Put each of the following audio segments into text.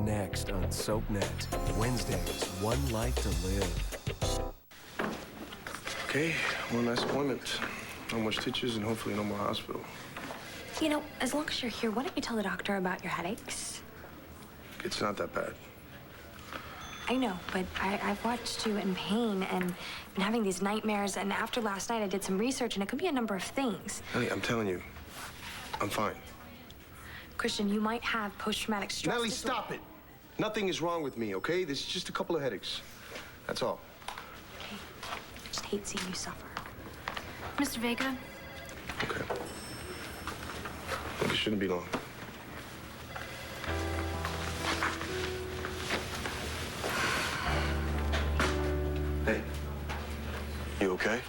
next on SoapNet. Wednesdays, One Life to Live. Okay, one last appointment. No more stitches and hopefully no more hospital. You know, as long as you're here, why don't you tell the doctor about your headaches? It's not that bad. I know, but I've watched you in pain and been having these nightmares, and after last night I did some research, and it could be a number of things. Ellie, I'm telling you, I'm fine. Christian, you might have post-traumatic stress Nellie, disorder. stop it. Nothing is wrong with me, okay? This is just a couple of headaches. That's all. Okay. I just hate seeing you suffer. Mr. Vega? Okay. Look, it shouldn't be long. Hey, you okay?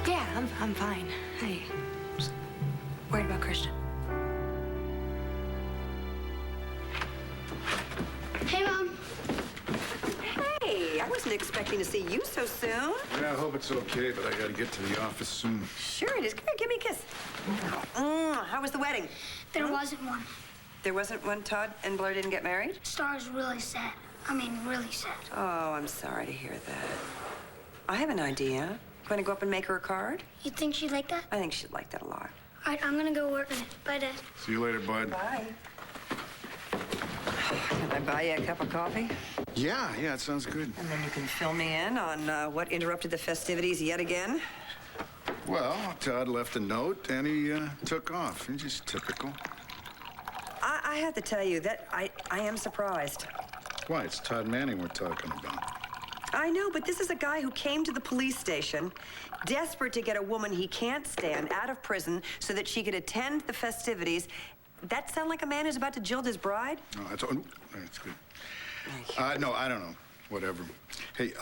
Yeah, I'm fine. I'm just worried about Christian. Hey, Mom. Hey, I wasn't expecting to see you so soon. Yeah, I hope it's okay, but I gotta get to the office soon. Sure it is. Come here, give me a kiss. How was the wedding? There wasn't one. There wasn't one, Todd and Blair didn't get married? Star's really sad. I mean, really sad. Oh, I'm sorry to hear that. I have an idea. Going to go up and make her a card? You think she'd like that? I think she'd like that a lot. All right, I'm gonna go work on it. Bye, Dad. See you later, bud. Bye. Can I buy you a cup of coffee? Yeah, it sounds good. And then you can fill me in on what interrupted the festivities yet again. Well, Todd left a note and he took off. Just typical. I have to tell you that I am surprised. Why? It's Todd Manning we're talking about. I know, but this is a guy who came to the police station desperate to get a woman he can't stand out of prison so that she could attend the festivities. That sound like a man who's about to jilt his bride? No, that's good. No, I don't know. Whatever. Hey,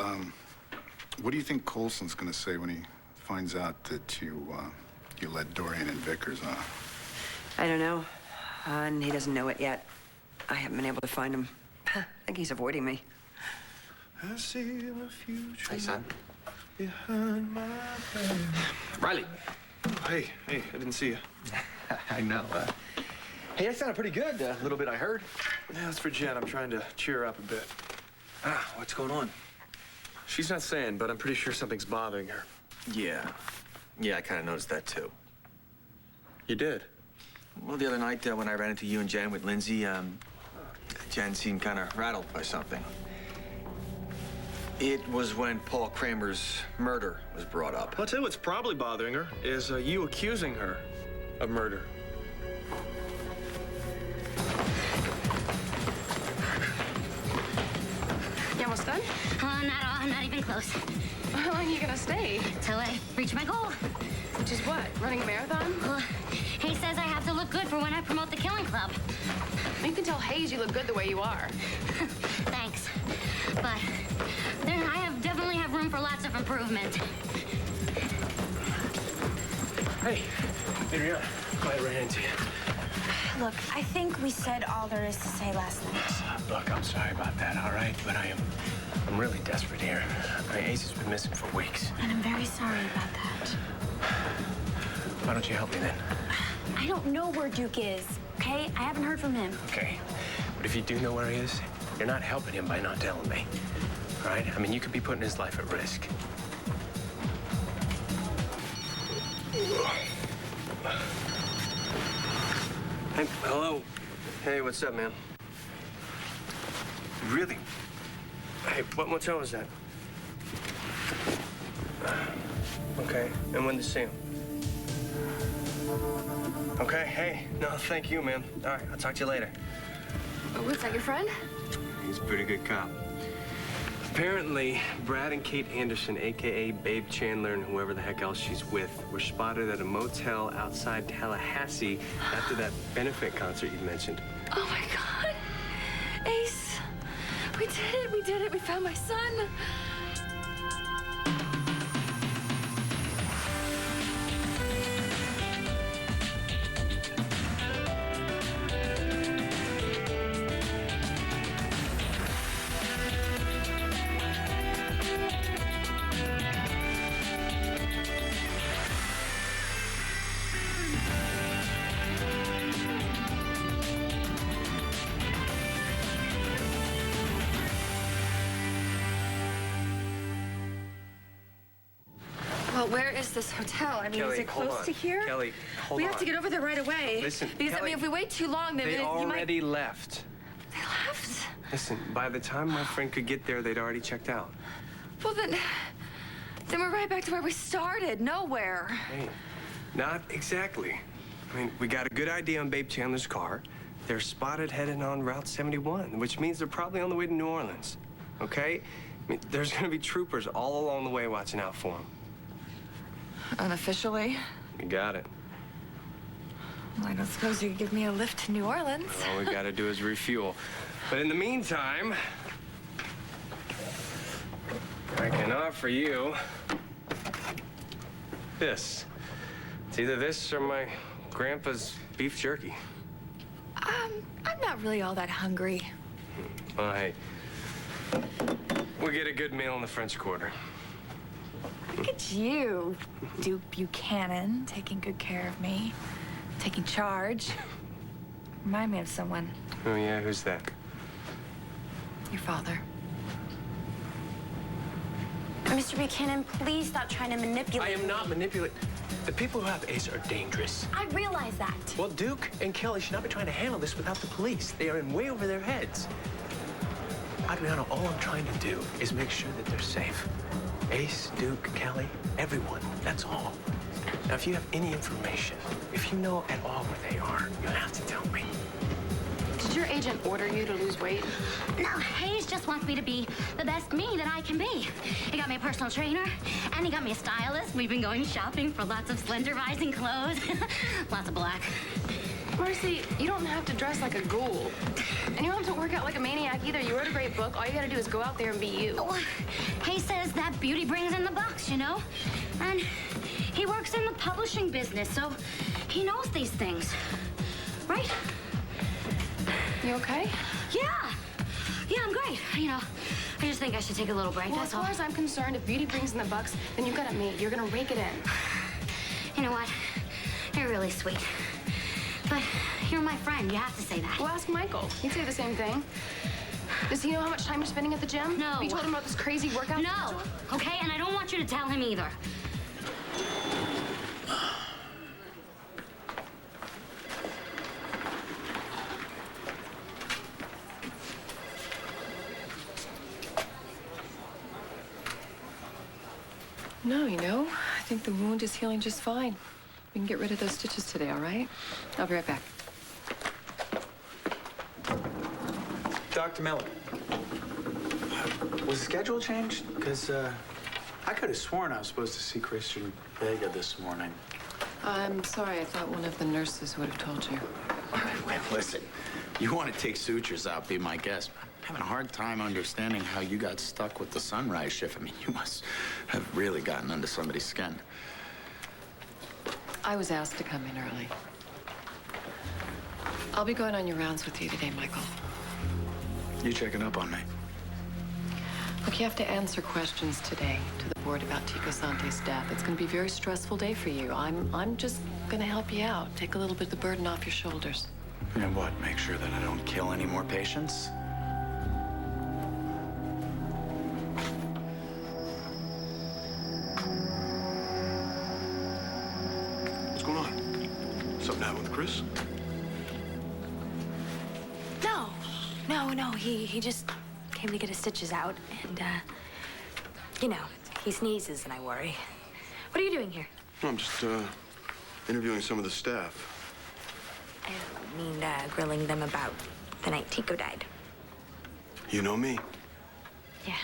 what do you think Colson's gonna say when he finds out that you let Dorian and Vickers off? I don't know. And he doesn't know it yet. I haven't been able to find him. I think he's avoiding me. I see the future. Hey, son. Behind my back. Riley. Hey, I didn't see you. I know. Hey, that sounded pretty good. A little bit I heard. Yeah, that's for Jen. I'm trying to cheer her up a bit. What's going on? She's not saying, but I'm pretty sure something's bothering her. Yeah, I kind of noticed that, too. You did? Well, the other night when I ran into you and Jen with Lindsay, Jen seemed kind of rattled by something. It was when Paul Kramer's murder was brought up. I'll tell you what's probably bothering her is you accusing her of murder. You almost done? Not even close. How long are you gonna stay? Till I reach my goal. Which is what? Running a marathon? Well, he says I have to look good for when I promote the Killing Club. You can tell Hayes you look good the way you are. Thanks. But I definitely have room for lots of improvement. Hey, Adriana, glad I ran into you. Look, I think we said all there is to say last night. Look, I'm sorry about that, all right? But I'm really desperate here. Ace has been missing for weeks. And I'm very sorry about that. Why don't you help me then? I don't know where Duke is, okay? I haven't heard from him. Okay. But if you do know where he is, you're not helping him by not telling me. All right? I mean, you could be putting his life at risk. Hey, hello. Hey, what's up, man? Really? Hey, what motel is that? Okay, and when to see him? Okay, hey, no, thank you, man. All right, I'll talk to you later. Oh, what's that, your friend? He's a pretty good cop. Apparently, Brad and Kate Anderson, a.k.a. Babe Chandler and whoever the heck else she's with, were spotted at a motel outside Tallahassee after that benefit concert you mentioned. Oh, my God. Ace, we did it. We found my son. Well, where is this hotel? I mean, Kelly, is it hold close on. to here? Kelly, hold we on. have to get over there right away. Listen, because Kelly, I mean, if we wait too long, then They you might. already left. They left. Listen, by the time my friend could get there, they'd already checked out. Well, then we're right back to where we started. Nowhere. Hey, not exactly. I mean, we got a good ID on Babe Chandler's car. They're spotted heading on Route 71, which means they're probably on the way to New Orleans. Okay? I mean, there's gonna be troopers all along the way watching out for them. Unofficially? You got it. Well, I don't suppose you could give me a lift to New Orleans. All we gotta do is refuel. But in the meantime, I can offer you this. It's either this or my grandpa's beef jerky. I'm not really all that hungry. Well, hey, we'll get a good meal in the French Quarter. Look at you, Duke Buchanan, taking good care of me, taking charge. Remind me of someone. Oh, yeah, who's that? Your father. Mr. Buchanan, please stop trying to manipulate I am not manipulating. The people who have Ace are dangerous. I realize that. Well, Duke and Kelly should not be trying to handle this without the police. They are in way over their heads. Adriano, all I'm trying to do is make sure that they're safe. Ace, Duke, Kelly, everyone. That's all. Now, if you have any information, if you know at all where they are, you have to tell me. Did your agent order you to lose weight? No, Hayes just wants me to be the best me that I can be. He got me a personal trainer, and he got me a stylist. We've been going shopping for lots of slender-rising clothes. Lots of black. Marcy, you don't have to dress like a ghoul. And you don't have to work out like a maniac either. You wrote a great book. All you gotta do is go out there and be you. Oh, Hayes says that beauty brings in the bucks, you know? And he works in the publishing business, so he knows these things. Right? You okay? Yeah. Yeah, I'm great. You know, I just think I should take a little break, Well, that's as all. far as I'm concerned, if beauty brings in the bucks, then you got it made. You're gonna rake it in. You know what? You're really sweet. But you're my friend. You have to say that. Well, ask Michael. He'd say the same thing. Does he know how much time you're spending at the gym? No. Have you told him about this crazy workout No. schedule? Okay? And I don't want you to tell him either. No, you know, I think the wound is healing just fine. We can get rid of those stitches today, all right? I'll be right back. Dr. Miller, was the schedule changed? Because I could have sworn I was supposed to see Christian Vega this morning. I'm sorry, I thought one of the nurses would have told you. Wait, listen, you want to take sutures out, be my guest. I'm having a hard time understanding how you got stuck with the sunrise shift. I mean, you must have really gotten under somebody's skin. I was asked to come in early. I'll be going on your rounds with you today, Michael. You checking up on me? Look, you have to answer questions today to the board about Tico Sante's death. It's going to be a very stressful day for you. I'm just going to help you out. Take a little bit of the burden off your shoulders. And what, make sure that I don't kill any more patients? What's going on? Something happened with Chris? No, he just came to get his stitches out, and, you know, he sneezes and I worry. What are you doing here? No, I'm just, interviewing some of the staff. I mean, grilling them about the night Tico died. You know me. Yeah.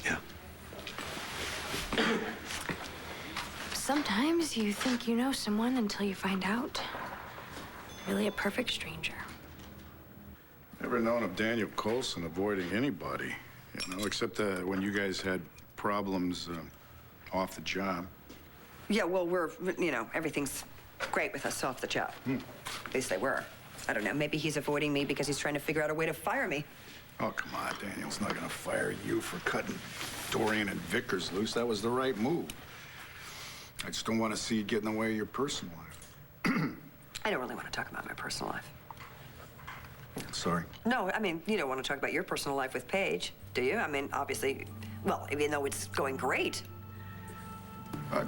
Yeah. Sometimes you think you know someone until you find out. Really a perfect stranger. Never known of Daniel Colson avoiding anybody, you know, except when you guys had problems off the job. Yeah, well, everything's great with us off the job. At least they were. I don't know, maybe he's avoiding me because he's trying to figure out a way to fire me. Oh, come on, Daniel's not gonna fire you for cutting Dorian and Vickers loose. That was the right move. I just don't want to see you get in the way of your personal life. I don't really want to talk about my personal life. Sorry. No, I mean, you don't want to talk about your personal life with Paige, do you? I mean, obviously, well, even though it's going great.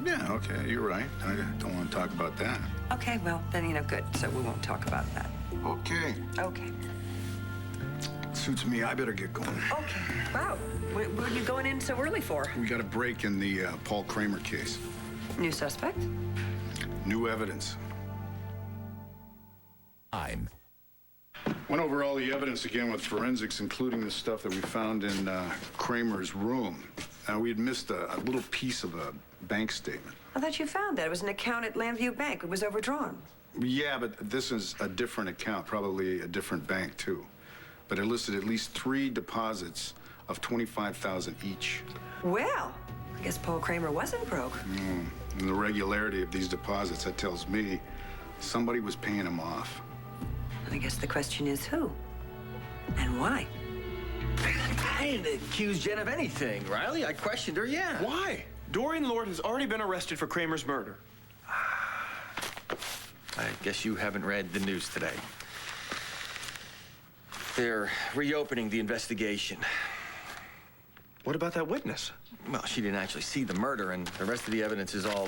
Yeah, okay, you're right. I don't want to talk about that. Okay, well, then, good. So we won't talk about that. Okay. Okay. Suits me. I better get going. Okay. Wow. What are you going in so early for? We got a break in the Paul Kramer case. New suspect? New evidence. I'm. Went over all the evidence again with forensics, including the stuff that we found in Kramer's room. We had missed a little piece of a bank statement. I thought you found that. It was an account at Landview Bank. It was overdrawn. Yeah, but this is a different account, probably a different bank, too. But it listed at least 3 deposits of $25,000 each. Well, I guess Paul Kramer wasn't broke. And the regularity of these deposits, that tells me somebody was paying him off. I guess the question is who? And why? I didn't accuse Jen of anything, Riley. I questioned her, yeah. Why? Dorian Lord has already been arrested for Kramer's murder. I guess you haven't read the news today. They're reopening the investigation. What about that witness? Well, she didn't actually see the murder, and the rest of the evidence is all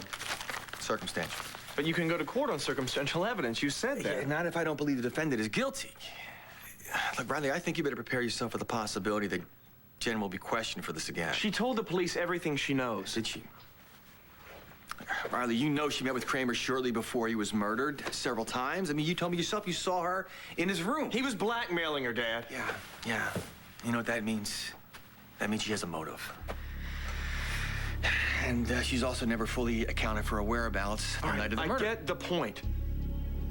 circumstantial. But you can go to court on circumstantial evidence. You said that. Yeah, not if I don't believe the defendant is guilty. Look, Riley, I think you better prepare yourself for the possibility that Jen will be questioned for this again. She told the police everything she knows. Did she? Riley, you know she met with Kramer shortly before he was murdered several times. I mean, you told me yourself you saw her in his room. He was blackmailing her, Dad. Yeah. You know what that means? That means she has a motive. And she's also never fully accounted for her whereabouts the night of the murder. I get the point.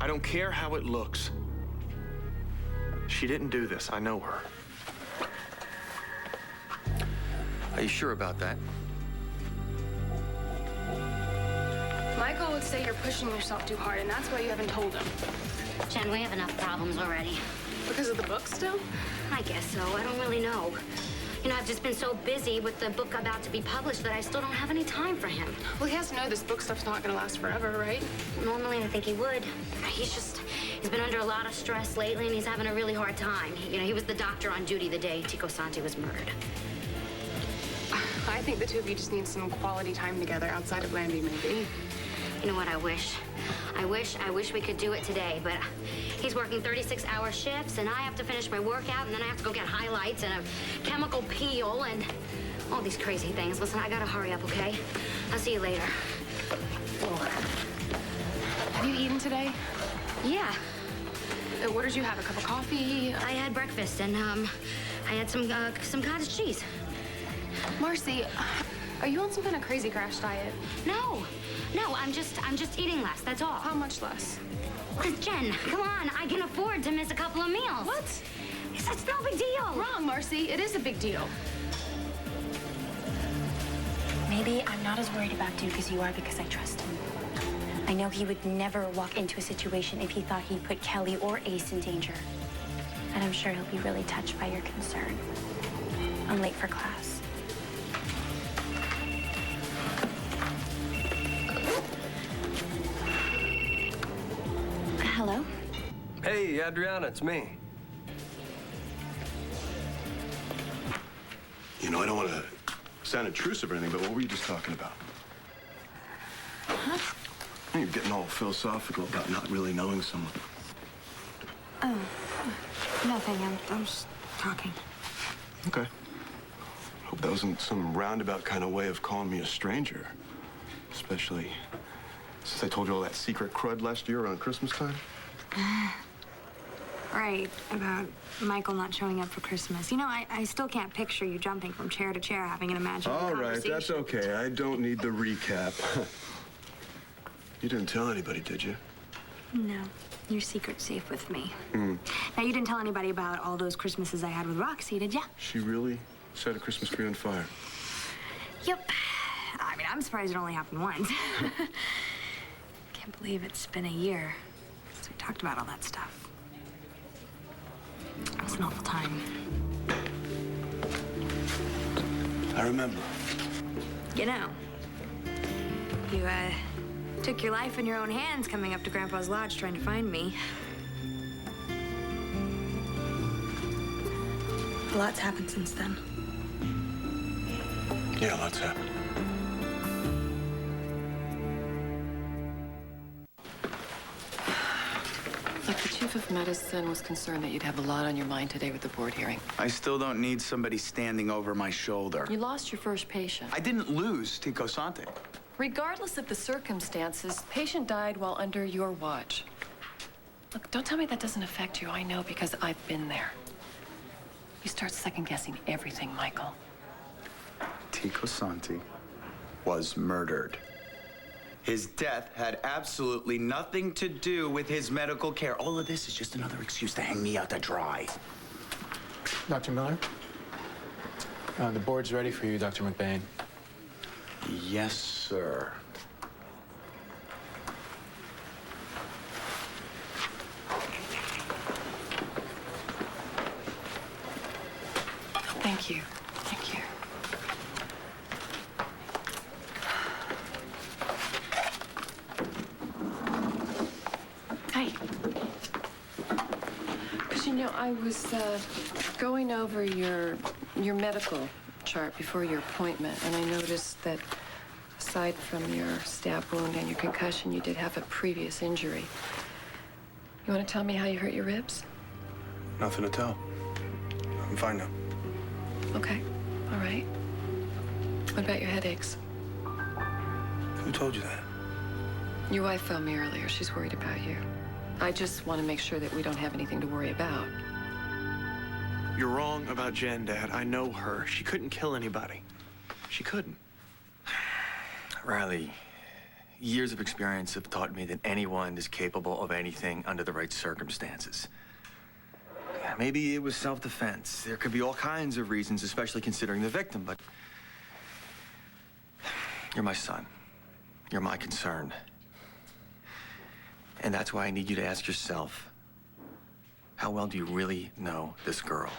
I don't care how it looks. She didn't do this. I know her. Are you sure about that? Michael would say you're pushing yourself too hard, and that's why you haven't told him. Jen, we have enough problems already. Because of the book still? I guess so. I don't really know. I've just been so busy with the book about to be published that I still don't have any time for him. Well, he has to know this book stuff's not gonna last forever, right? Normally, I think he would. He's been under a lot of stress lately, and he's having a really hard time. He was the doctor on duty the day Tico Sante was murdered. I think the two of you just need some quality time together outside of Landview, maybe. You know what I wish? I wish we could do it today, but he's working 36-hour shifts, and I have to finish my workout, and then I have to go get highlights and a chemical peel and all these crazy things. Listen, I gotta hurry up, okay? I'll see you later. Have you eaten today? Yeah. What did you have? A cup of coffee? I had breakfast, and I had some cottage cheese. Marcy, are you on some kind of crazy crash diet? No, I'm just eating less, that's all. How much less? Jen, come on, I can afford to miss a couple of meals. What? It's no big deal. Wrong, Marcy. It is a big deal. Maybe I'm not as worried about Duke as you are because I trust him. I know he would never walk into a situation if he thought he'd put Kelly or Ace in danger. And I'm sure he'll be really touched by your concern. I'm late for class. Hello? Hey, Adriana, it's me. I don't want to sound intrusive or anything, but what were you just talking about? Huh? You're getting all philosophical about not really knowing someone. Oh, nothing. I'm just talking. Okay. Hope that wasn't some roundabout kind of way of calling me a stranger. Especially since I told you all that secret crud last year around Christmas time. Right, about Michael not showing up for Christmas. I still can't picture you jumping from chair to chair having an imaginary conversation. All right, that's okay. I don't need the recap. You didn't tell anybody, did you? No, your secret's safe with me. Hmm. Now, you didn't tell anybody about all those Christmases I had with Roxy, did ya? She really set a Christmas tree on fire? Yep. I'm surprised it only happened once. Can't believe it's been a year since we talked about all that stuff. It was an awful time. I remember. You took your life in your own hands coming up to Grandpa's lodge trying to find me. A lot's happened since then. Yeah, lots happened. Look, the chief of medicine was concerned that you'd have a lot on your mind today with the board hearing. I still don't need somebody standing over my shoulder. You lost your first patient. I didn't lose Tico Sante. Regardless of the circumstances, patient died while under your watch. Look, don't tell me that doesn't affect you. I know because I've been there. You start second-guessing everything, Michael. Tico Sante was murdered. His death had absolutely nothing to do with his medical care. All of this is just another excuse to hang me out to dry. Dr. Miller? The board's ready for you, Dr. McBain. Yes, sir. Thank you. Thank you. Hey. Because, you know, I was going over your medical chart before your appointment, and I noticed that aside from your stab wound and your concussion, you did have a previous injury. You want to tell me how you hurt your ribs? Nothing to tell. I'm fine now. Okay. All right. What about your headaches? Who told you that? Your wife phoned me earlier. She's worried about you. I just want to make sure that we don't have anything to worry about. You're wrong about Jen, Dad. I know her. She couldn't kill anybody. She couldn't. Riley, years of experience have taught me that anyone is capable of anything under the right circumstances. Yeah, maybe it was self-defense. There could be all kinds of reasons, especially considering the victim, but you're my son. You're my concern. And that's why I need you to ask yourself, how well do you really know this girl?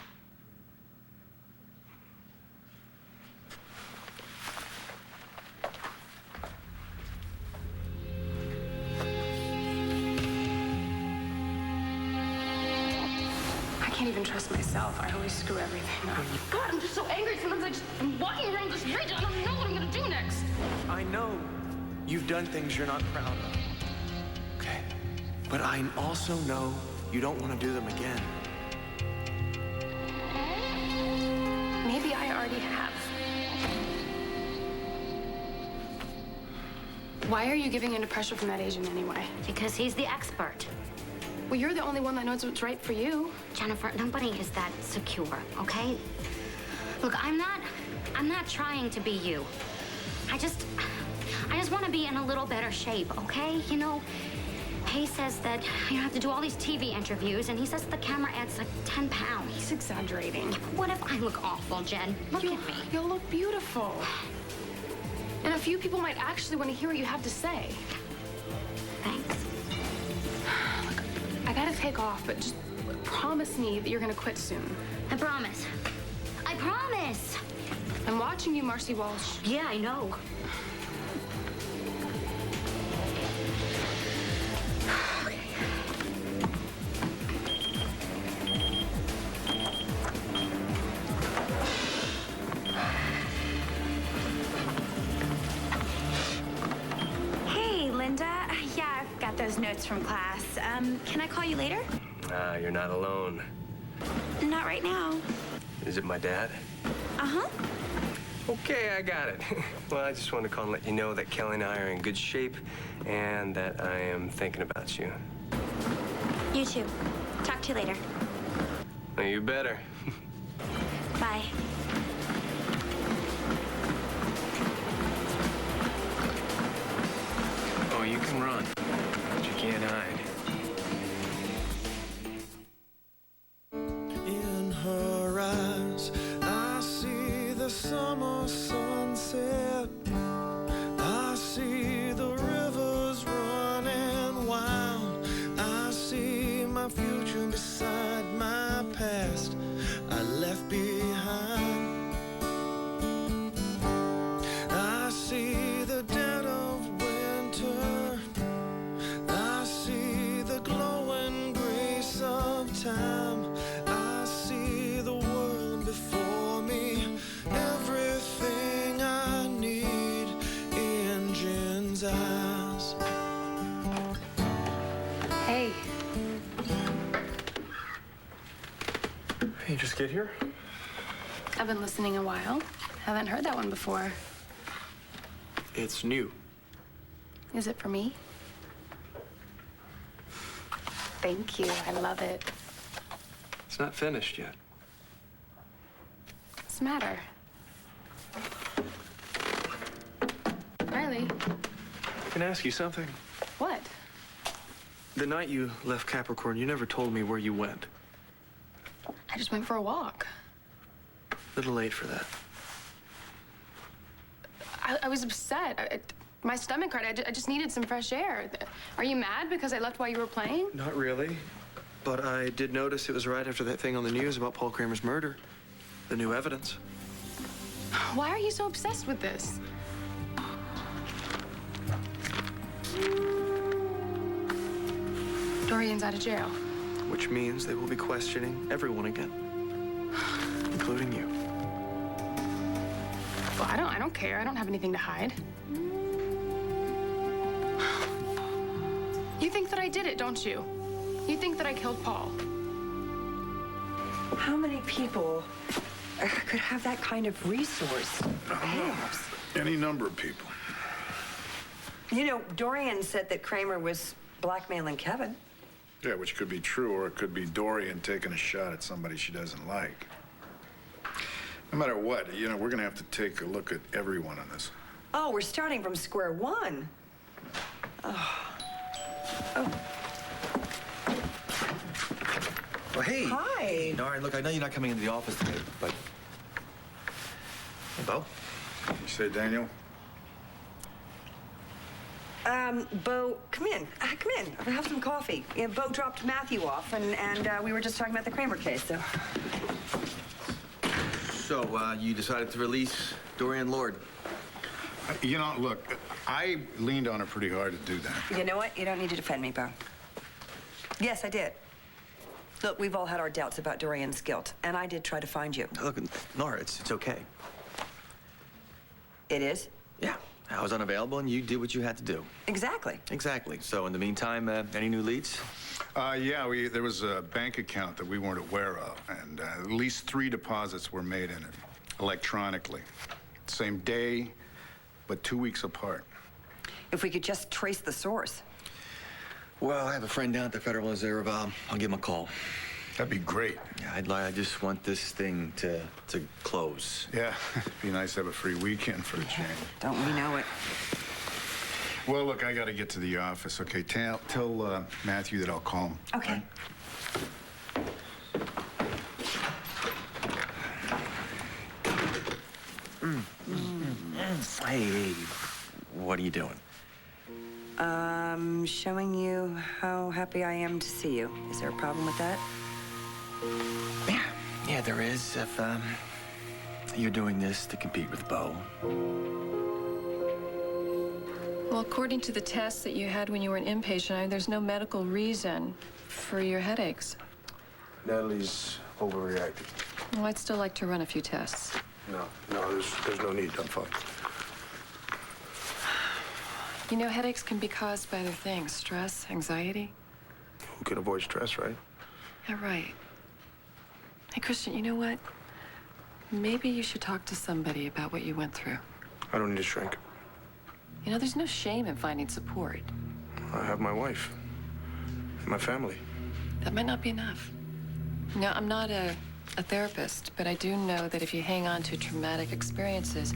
I can't even trust myself. I always screw everything up. God, I'm just so angry. Sometimes I'm walking around this bridge. I don't know what I'm gonna do next. I know you've done things you're not proud of. Okay. But I also know you don't want to do them again. Maybe I already have. Why are you giving in to pressure from that agent anyway? Because he's the expert. Well, you're the only one that knows what's right for you. Jennifer, nobody is that secure, okay? Look, I'm not trying to be you. I just want to be in a little better shape, okay? You know, Hay says that you have to do all these TV interviews, and he says the camera adds like 10 pounds. He's exaggerating. What if I look awful, Jen? Look at me. You'll look beautiful. And a few people might actually want to hear what you have to say. Thanks. Look, I gotta take off, but just promise me that you're gonna quit soon. I promise. I promise. I'm watching you, Marcy Walsh. Yeah, I know. Hey, Linda. Yeah, I've got those notes from class. Can I call you later? You're not alone. Not right now. Is it my dad? Uh-huh. Okay, I got it. Well, I just wanted to call and let you know that Kelly and I are in good shape and that I am thinking about you. You too. Talk to you later. Well, you better. Bye. Oh, you can run, but you can't hide. In her eyes, I see the summer sunset. I see the rivers running wild. I see my future beside my past I left behind. I see the dead of winter. I see the glowing grace of time. I see the world before me. Everything I need in Jen's eyes. Hey, You just get here? I've been listening a while. Haven't heard that one before. It's new. Is it for me? Thank you. I love it. It's not finished yet. What's the matter? Riley, Can I ask you something? what? The night you left Capricorn, you never told me where you went. I just went for a walk. A little late for that. I was upset. My stomach hurt. I just needed some fresh air. Are you mad because I left while you were playing? Not really. But I did notice it was right after that thing on the news about Paul Kramer's murder. The new evidence. Why are you so obsessed with this? Dorian's out of jail. Which means they will be questioning everyone again. Including you. Well, I don't care. I don't have anything to hide. You think that I did it, don't you? You think that I killed Paul? How many people could have that kind of resource? Perhaps. Any number of people. You know, Dorian said that Kramer was blackmailing Kevin. Yeah, which could be true, or it could be Dorian taking a shot at somebody she doesn't like. No matter what, you know, we're gonna have to take a look at everyone on this. Oh, we're starting from square one. Oh. Well, hey. Hi. All right, look, I know you're not coming into the office today, but... Hey, Bo? You say, Daniel? Bo, come in. Come in. Have some coffee. Yeah, Bo dropped Matthew off, and we were just talking about the Kramer case, so... So, you decided to release Dorian Lord? You know, look, I leaned on her pretty hard to do that. You know what? You don't need to defend me, Bo. Yes, I did. Look, we've all had our doubts about Dorian's guilt, and I did try to find you. Look, Nora, it's okay. It is? Yeah. I was unavailable, and you did what you had to do. Exactly. Exactly. So, in the meantime, any new leads? Yeah, there was a bank account that we weren't aware of, and at least 3 deposits were made in it, electronically. Same day, but 2 weeks apart. If we could just trace the source. Well, I have a friend down at the Federal Reserve. I'll give him a call. That'd be great. Yeah, I just want this thing to close. Yeah, it'd be nice to have a free weekend for a change. Don't we know it? Well, look, I got to get to the office, okay? Tell Matthew that I'll call him. Okay. Hey, what are you doing? Showing you how happy I am to see you. Is there a problem with that? Yeah, there is. If you're doing this to compete with Bo. Well, according to the tests that you had when you were an inpatient, there's no medical reason for your headaches. Natalie's overreacting. Well, I'd still like to run a few tests. No, there's no need. I'm fine. You know, headaches can be caused by other things. Stress, anxiety. Who can avoid stress, right? Yeah, right. Hey, Christian, you know what? Maybe you should talk to somebody about what you went through. I don't need to shrink. You know, there's no shame in finding support. I have my wife and my family. That might not be enough. No, I'm not a therapist, but I do know that if you hang on to traumatic experiences,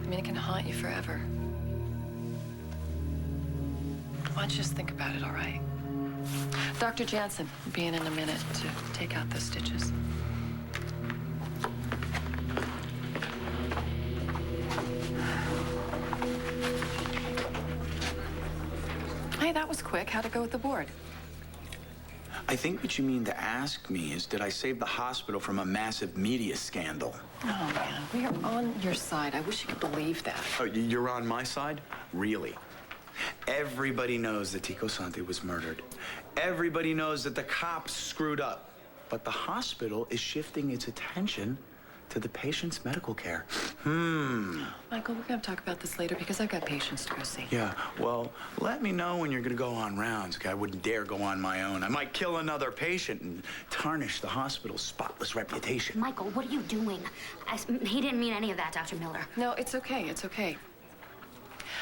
I mean, it can haunt you forever. Why don't you just think about it, all right? Dr. Jansen will be in a minute to take out those stitches. Hey, that was quick. How'd it go with the board? I think what you mean to ask me is, did I save the hospital from a massive media scandal? Oh, man, we are on your side. I wish you could believe that. Oh, you're on my side? Really? Everybody knows that Tico Santi was murdered. Everybody knows that the cops screwed up. But the hospital is shifting its attention to the patient's medical care. Michael, we're gonna talk about this later because I've got patients to go see. Yeah, well, let me know when you're gonna go on rounds, okay? I wouldn't dare go on my own. I might kill another patient and tarnish the hospital's spotless reputation. Michael, what are you doing? He didn't mean any of that, Dr. Miller. No, it's okay. It's okay.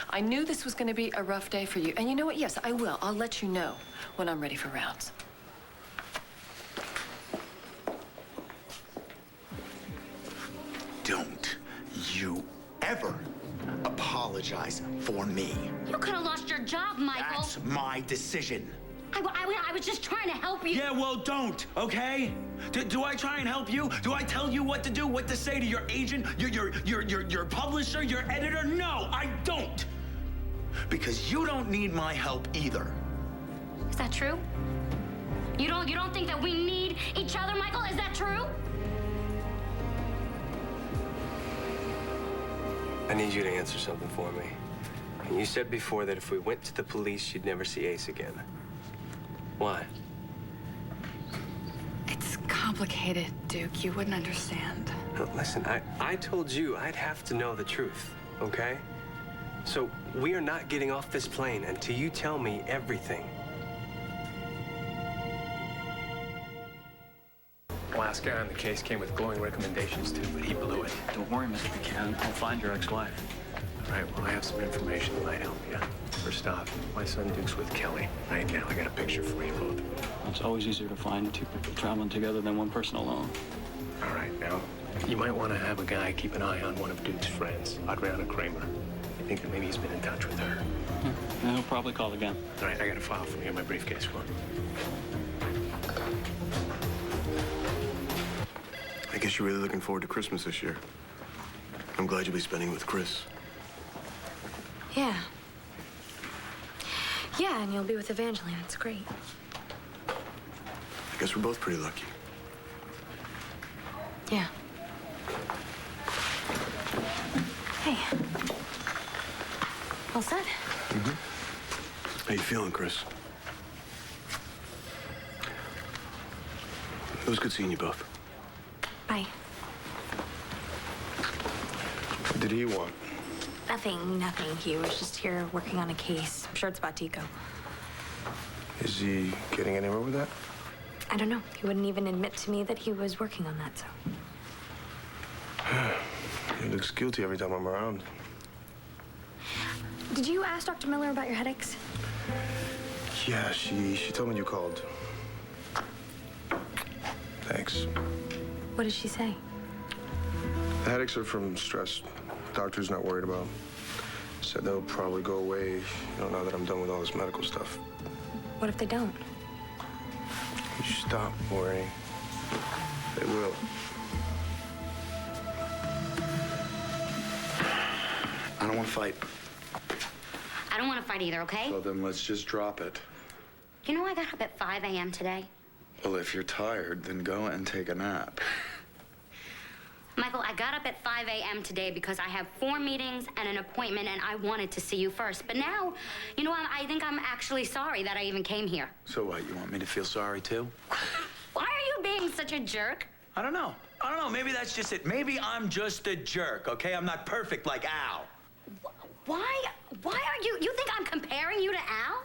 I knew this was going to be a rough day for you. And you know what? Yes, I will. I'll let you know when I'm ready for rounds. Don't you ever apologize for me. You could have lost your job, Michael. That's my decision. I was just trying to help you. Yeah, well, don't, okay? Do I try and help you? Do I tell you what to do, what to say to your agent, your publisher, your editor? No, I don't. Because you don't need my help either. Is that true? You don't think that we need each other, Michael? Is that true? I need you to answer something for me. And you said before that if we went to the police, you'd never see Ace again. Why? It's complicated, Duke. You wouldn't understand. No, listen, I told you I'd have to know the truth, okay? So we are not getting off this plane until you tell me everything. The last guy on the case came with glowing recommendations too, but he blew it. Don't worry, Mr. Buchanan. I'll find your ex-wife. All right, well, I have some information that might help you. First off, my son Duke's with Kelly. Right now, I got a picture for you both. It's always easier to find two people traveling together than one person alone. All right, now, you might want to have a guy keep an eye on one of Duke's friends, Adriana Kramer. I think that maybe he's been in touch with her. Yeah, he'll probably call again. All right, I got a file for you in my briefcase. Come on. I guess you're really looking forward to Christmas this year. I'm glad you'll be spending it with Chris. Yeah. Yeah, and you'll be with Evangeline. It's great. I guess we're both pretty lucky. Yeah. Hey. All set? How you feeling, Chris? It was good seeing you both. Bye. What did he want? Nothing. He was just here working on a case. I'm sure it's about Tico. Is he getting anywhere with that? I don't know. He wouldn't even admit to me that he was working on that, so. He looks guilty every time I'm around. Did you ask Dr. Miller about your headaches? Yeah, she told me you called. Thanks. What did she say? The headaches are from stress. Doctor's not worried about them. Said they'll probably go away, now that I'm done with all this medical stuff. What if they don't? You stop worrying. They will. I don't want to fight. I don't want to fight either, okay? So then let's just drop it. You know I got up at 5 a.m. today? Well, if you're tired, then go and take a nap. Michael, I got up at 5 a.m. today because I have 4 meetings and an appointment, and I wanted to see you first. But now, I think I'm actually sorry that I even came here. So what, you want me to feel sorry too? Why are you being such a jerk? I don't know. Maybe that's just it. Maybe I'm just a jerk, okay? I'm not perfect like Al. Why are you think I'm comparing you to Al?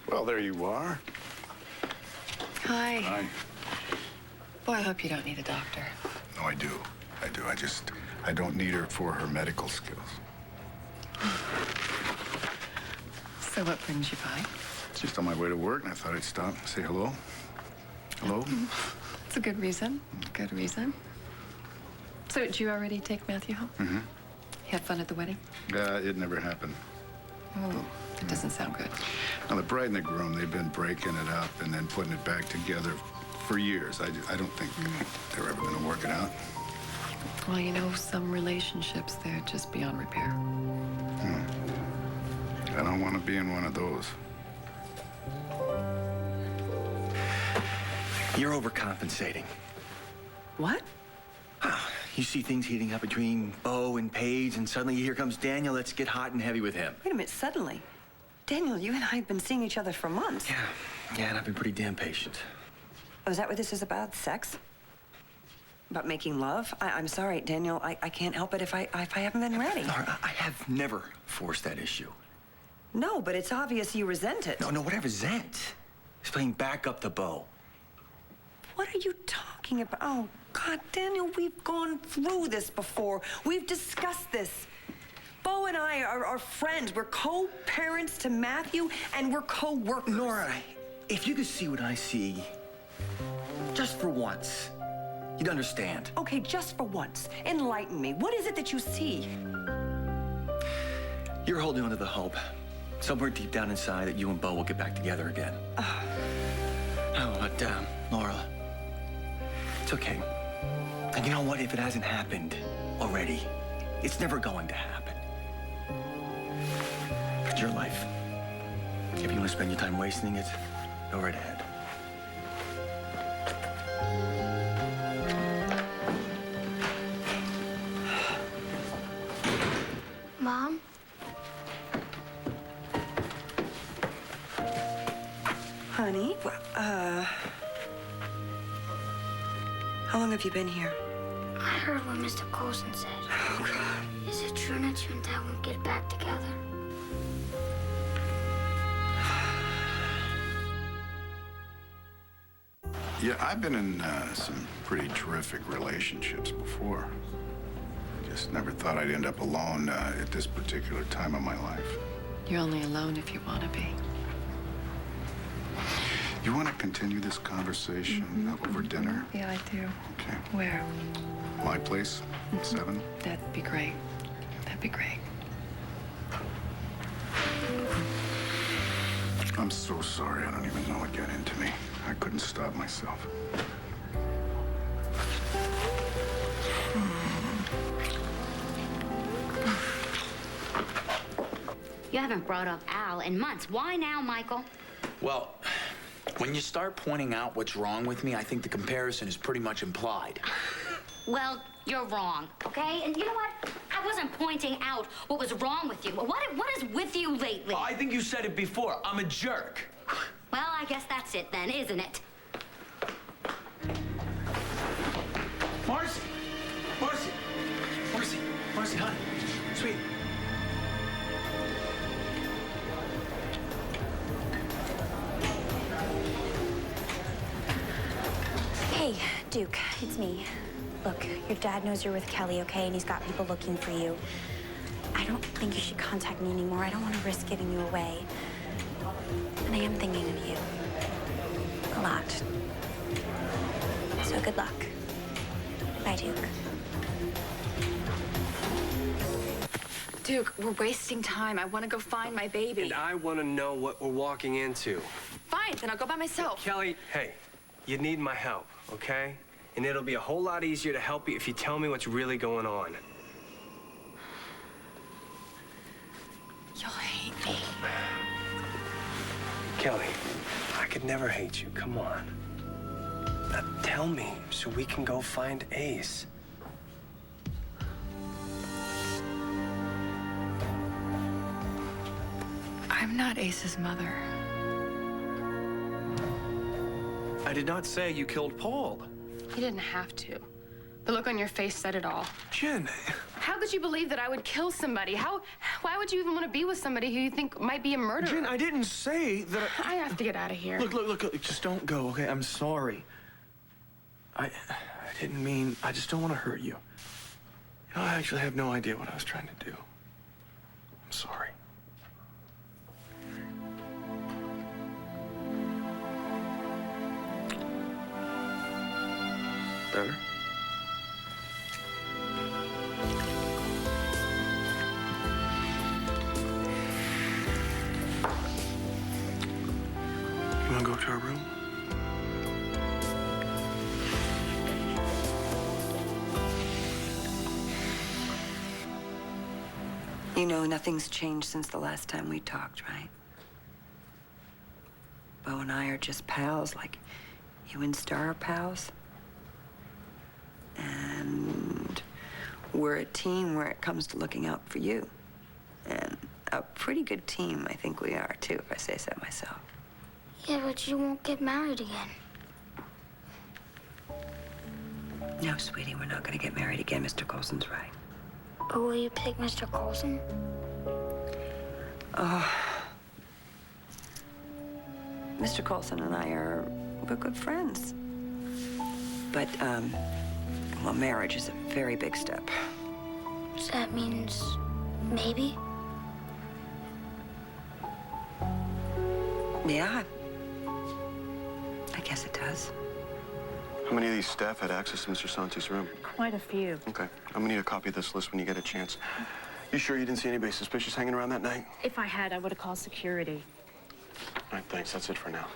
Well, there you are. Hi. Hi. Boy, I hope you don't need a doctor. No, I do. I don't need her for her medical skills. So what brings you by? Just on my way to work, and I thought I'd stop and say hello. Hello? It's a good reason. Good reason. So, did you already take Matthew home? Mm-hmm. Have fun at the wedding? It never happened. Oh, it doesn't sound good. Now, the bride and the groom, they've been breaking it up and then putting it back together for years. I don't think they're ever going to work it out. Well, some relationships, they're just beyond repair. I don't want to be in one of those. You're overcompensating. What? You see things heating up between Bo and Paige, and suddenly here comes Daniel. Let's get hot and heavy with him. Wait a minute, suddenly? Daniel, you and I have been seeing each other for months. Yeah, and I've been pretty damn patient. Oh, is that what this is about? Sex? About making love? I'm sorry, Daniel. I can't help it if I haven't been ready. Nora, I have never forced that issue. No, but it's obvious you resent it. No, what I resent is playing back up the bow. What are you talking about? Oh, God, Daniel, we've gone through this before. We've discussed this. Bo and I are friends. We're co-parents to Matthew, and we're co-workers. Nora, if you could see what I see, just for once, you'd understand. Okay, just for once. Enlighten me. What is it that you see? You're holding on to the hope, somewhere deep down inside, that you and Bo will get back together again. Oh, but, Laura, it's okay. And you know what? If it hasn't happened already, it's never going to happen. It's your life. If you want to spend your time wasting it, go right ahead. Mom? Honey, how long have you been here? I heard what Mr. Coulson said. Oh, God. Is it true that you and Dad won't get back together? Yeah, I've been in some pretty terrific relationships before. Just never thought I'd end up alone at this particular time of my life. You're only alone if you want to be. You want to continue this conversation over dinner? Yeah, I do. Okay. Where? My place, 7? That'd be great. That'd be great. I'm so sorry. I don't even know what got into me. I couldn't stop myself. You haven't brought up Al in months. Why now, Michael? Well, when you start pointing out what's wrong with me, I think the comparison is pretty much implied. Well, you're wrong, okay? And you know what? I wasn't pointing out what was wrong with you. What is with you lately? I think you said it before. I'm a jerk. Well, I guess that's it then, isn't it? Marcy! Marcy! Marcy! Marcy, honey. Sweet. Hey, Duke, it's me. Look, your dad knows you're with Kelly, okay? And he's got people looking for you. I don't think you should contact me anymore. I don't want to risk giving you away. And I am thinking of you. A lot. So good luck. Bye, Duke. Duke, we're wasting time. I want to go find my baby. And I want to know what we're walking into. Fine, then I'll go by myself. Kelly, hey, you need my help, okay? And it'll be a whole lot easier to help you if you tell me what's really going on. You'll hate me. Kelly, I could never hate you. Come on. Now tell me so we can go find Ace. I'm not Ace's mother. I did not say you killed Paul. You didn't have to. The look on your face said it all. Jen, How could you believe that I would kill somebody? Why would you even want to be with somebody who you think might be a murderer? Jen, I didn't say that I have to get out of here. Look, just don't go, okay? I'm sorry. I didn't mean, I just don't want to hurt you. You know, I actually have no idea what I was trying to do. I'm sorry. Better? You want to go up to our room? You know, nothing's changed since the last time we talked, right? Bo and I are just pals, like you and Star are pals. And we're a team where it comes to looking out for you. And A pretty good team, I think we are, too, if I say so myself. Yeah, but you won't get married again. No, sweetie, we're not going to get married again. Mr. Coulson's right. But will you pick Mr. Coulson? Oh. Mr. Coulson and I we're good friends. But, well, marriage is a very big step. So that means maybe? Yeah. I guess it does. How many of these staff had access to Mr. Santi's room? Quite a few. Okay. I'm gonna need a copy of this list when you get a chance. You sure you didn't see anybody suspicious hanging around that night? If I had, I would have called security. All right, thanks. That's it for now.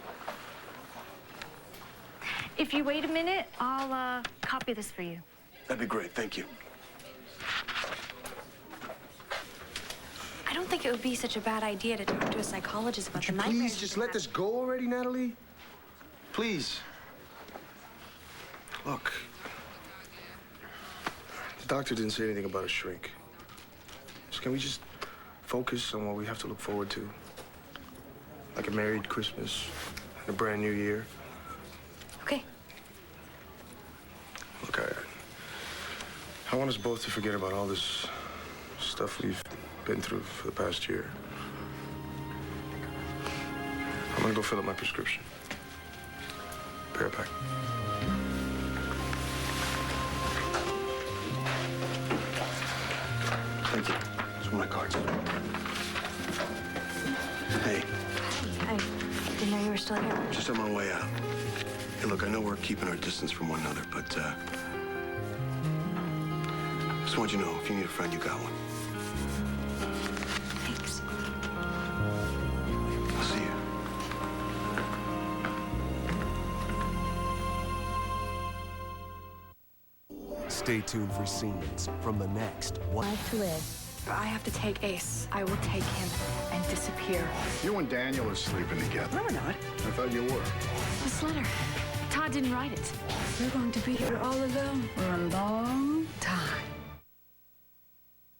If you wait a minute, I'll copy this for you. That'd be great. Thank you. I don't think it would be such a bad idea to talk to a psychologist about the nightmares. Please just let this go already, Natalie? Please. Look, the doctor didn't say anything about a shrink. So can we just focus on what we have to look forward to? Like a married Christmas and a brand new year. Okay. Look, I want us both to forget about all this stuff we've been through for the past year. I'm gonna go fill up my prescription. Be right back. Thank you. Those are my cards. Hey, I didn't know you were still here. just on my way out. Hey, look, I know we're keeping our distance from one another, but just want you to know, if you need a friend, you got one. Thanks. I'll see you. Stay tuned for scenes from the next one. Life to live. I have to take Ace. I will take him and disappear. You and Daniel are sleeping together. No, we're not. I thought you were. This letter, Todd didn't write it. We're going to be here all alone for a long time.